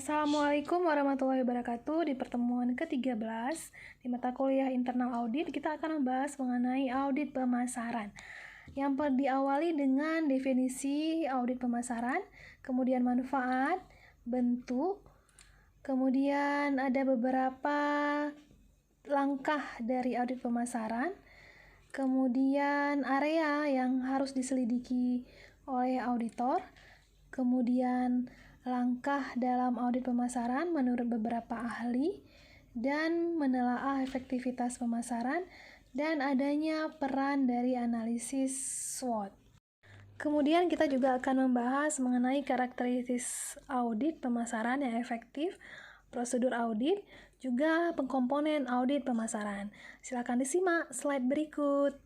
Assalamualaikum warahmatullahi wabarakatuh. Di pertemuan ke-13 di mata kuliah internal audit, kita akan membahas mengenai audit pemasaran. Yang diawali dengan definisi audit pemasaran, kemudian manfaat, bentuk, kemudian ada beberapa langkah dari audit pemasaran, kemudian area yang harus diselidiki oleh auditor, kemudian langkah dalam audit pemasaran menurut beberapa ahli, dan menelaah efektivitas pemasaran, dan adanya peran dari analisis SWOT. Kemudian kita juga akan membahas mengenai karakteristik audit pemasaran yang efektif, prosedur audit, juga pengkomponen audit pemasaran. Silakan disimak slide berikut.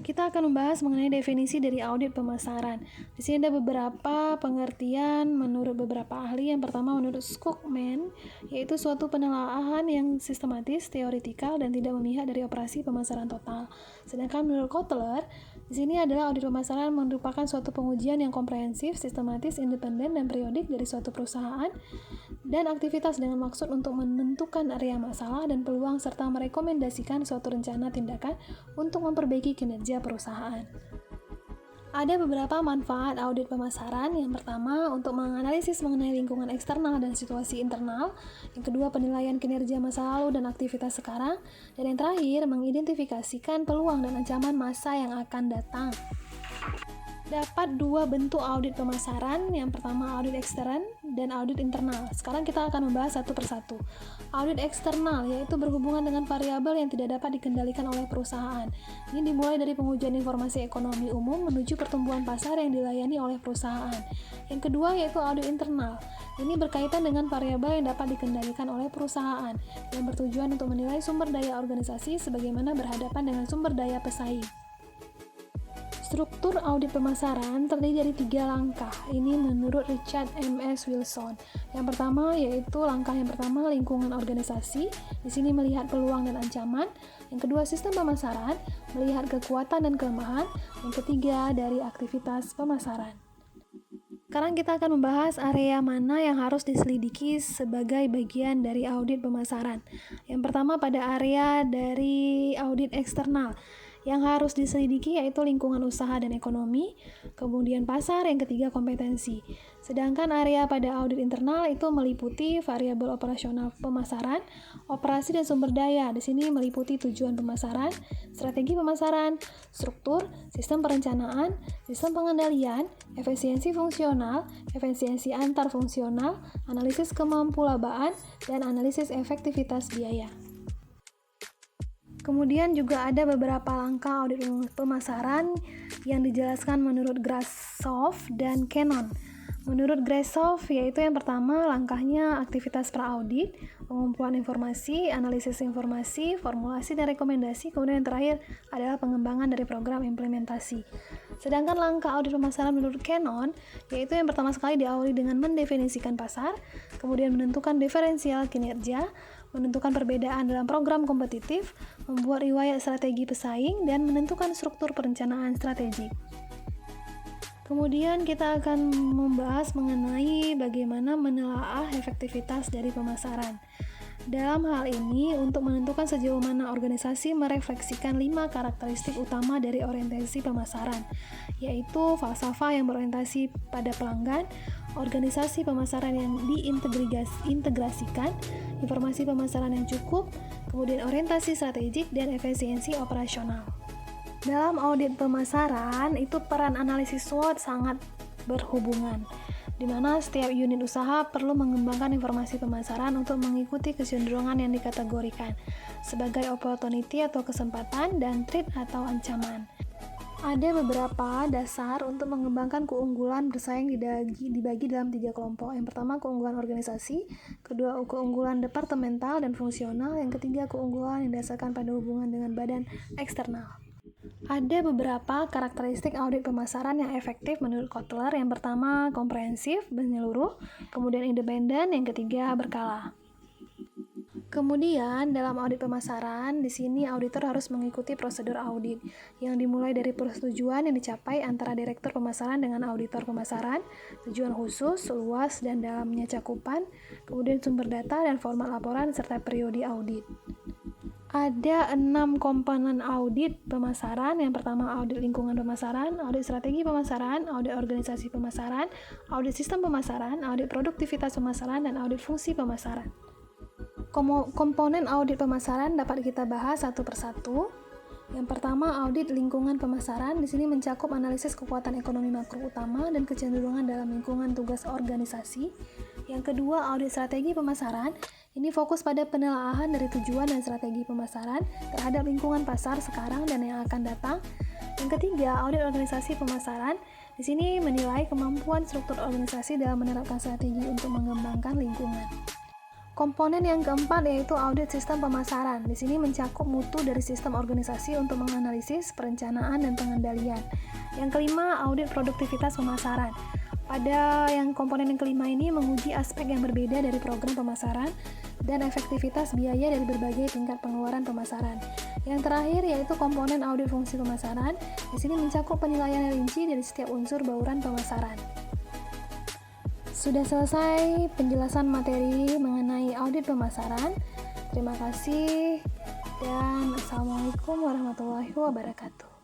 Kita akan membahas mengenai definisi dari audit pemasaran. Di sini ada beberapa pengertian menurut beberapa ahli. Yang pertama menurut Skogman, yaitu suatu penelaahan yang sistematis, teoretikal, dan tidak memihak dari operasi pemasaran total. Sedangkan menurut Kotler, di sini adalah audit pemasaran merupakan suatu pengujian yang komprehensif, sistematis, independen, dan periodik dari suatu perusahaan dan aktivitas dengan maksud untuk menentukan area masalah dan peluang serta merekomendasikan suatu rencana tindakan untuk memperbaiki kinerja perusahaan. Ada beberapa manfaat audit pemasaran. Yang pertama, untuk menganalisis mengenai lingkungan eksternal dan situasi internal. Yang kedua, penilaian kinerja masa lalu dan aktivitas sekarang. Dan yang terakhir, mengidentifikasikan peluang dan ancaman masa yang akan datang. Dapat dua bentuk audit pemasaran, yang pertama audit ekstern dan audit internal. Sekarang kita akan membahas satu persatu. Audit eksternal yaitu berhubungan dengan variabel yang tidak dapat dikendalikan oleh perusahaan. Ini dimulai dari pengujian informasi ekonomi umum menuju pertumbuhan pasar yang dilayani oleh perusahaan. Yang kedua yaitu audit internal. Ini berkaitan dengan variabel yang dapat dikendalikan oleh perusahaan yang bertujuan untuk menilai sumber daya organisasi sebagaimana berhadapan dengan sumber daya pesaing. Struktur audit pemasaran terdiri dari 3 langkah. Ini menurut Richard M.S. Wilson. Yang pertama yaitu langkah yang pertama lingkungan organisasi. Di sini melihat peluang dan ancaman. Yang kedua sistem pemasaran, melihat kekuatan dan kelemahan. Yang ketiga dari aktivitas pemasaran. Sekarang kita akan membahas area mana yang harus diselidiki sebagai bagian dari audit pemasaran. Yang pertama pada area dari audit eksternal. Yang harus diselidiki yaitu lingkungan usaha dan ekonomi, kemudian pasar, yang ketiga kompetensi. Sedangkan area pada audit internal itu meliputi variabel operasional pemasaran, operasi dan sumber daya. Di sini meliputi tujuan pemasaran, strategi pemasaran, struktur, sistem perencanaan, sistem pengendalian, efisiensi fungsional, efisiensi antar fungsional, analisis kemampuan, dan analisis efektivitas biaya. Kemudian juga ada beberapa langkah audit pemasaran yang dijelaskan menurut Grashoff dan Cannon. Menurut Grashoff, yaitu yang pertama langkahnya aktivitas pra-audit, pengumpulan informasi, analisis informasi, formulasi dan rekomendasi, kemudian yang terakhir adalah pengembangan dari program implementasi. Sedangkan langkah audit pemasaran menurut Cannon, yaitu yang pertama sekali diawali dengan mendefinisikan pasar, kemudian menentukan diferensial kinerja, menentukan perbedaan dalam program kompetitif, membuat riwayat strategi pesaing, dan menentukan struktur perencanaan strategi. Kemudian kita akan membahas mengenai bagaimana menelaah efektivitas dari pemasaran. Dalam hal ini, untuk menentukan sejauh mana organisasi merefleksikan 5 karakteristik utama dari orientasi pemasaran, yaitu falsafah yang berorientasi pada pelanggan, organisasi pemasaran yang diintegrasikan, informasi pemasaran yang cukup, kemudian orientasi strategik, dan efisiensi operasional. Dalam audit pemasaran, itu peran analisis SWOT sangat berhubungan, di mana setiap unit usaha perlu mengembangkan informasi pemasaran untuk mengikuti kecenderungan yang dikategorikan sebagai opportunity atau kesempatan dan threat atau ancaman. Ada beberapa dasar untuk mengembangkan keunggulan bersaing dibagi dalam 3 kelompok. Yang pertama keunggulan organisasi, kedua keunggulan departemental dan fungsional, yang ketiga keunggulan yang didasarkan pada hubungan dengan badan eksternal. Ada beberapa karakteristik audit pemasaran yang efektif menurut Kotler. Yang pertama komprehensif, menyeluruh, kemudian independen, yang ketiga berkala. Kemudian dalam audit pemasaran, di sini auditor harus mengikuti prosedur audit yang dimulai dari persetujuan yang dicapai antara direktur pemasaran dengan auditor pemasaran, tujuan khusus, luas dan dalamnya cakupan, kemudian sumber data dan format laporan serta periode audit. Ada 6 komponen audit pemasaran. Yang pertama audit lingkungan pemasaran, audit strategi pemasaran, audit organisasi pemasaran, audit sistem pemasaran, audit produktivitas pemasaran, dan audit fungsi pemasaran. Komponen audit pemasaran dapat kita bahas satu persatu. Yang pertama, audit lingkungan pemasaran. Di sini mencakup analisis kekuatan ekonomi makro utama dan kecenderungan dalam lingkungan tugas organisasi. Yang kedua, audit strategi pemasaran. Ini fokus pada penelaahan dari tujuan dan strategi pemasaran terhadap lingkungan pasar sekarang dan yang akan datang. Yang ketiga, audit organisasi pemasaran. Di sini menilai kemampuan struktur organisasi dalam menerapkan strategi untuk mengembangkan lingkungan. Komponen yang keempat yaitu audit sistem pemasaran. Di sini mencakup mutu dari sistem organisasi untuk menganalisis, perencanaan, dan pengendalian. Yang kelima, audit produktivitas pemasaran. Pada komponen yang kelima ini menguji aspek yang berbeda dari program pemasaran dan efektivitas biaya dari berbagai tingkat pengeluaran pemasaran. Yang terakhir yaitu komponen audit fungsi pemasaran. Di sini mencakup penilaian rinci dari setiap unsur bauran pemasaran. Sudah selesai penjelasan materi mengenai audit pemasaran. Terima kasih dan Assalamualaikum warahmatullahi wabarakatuh.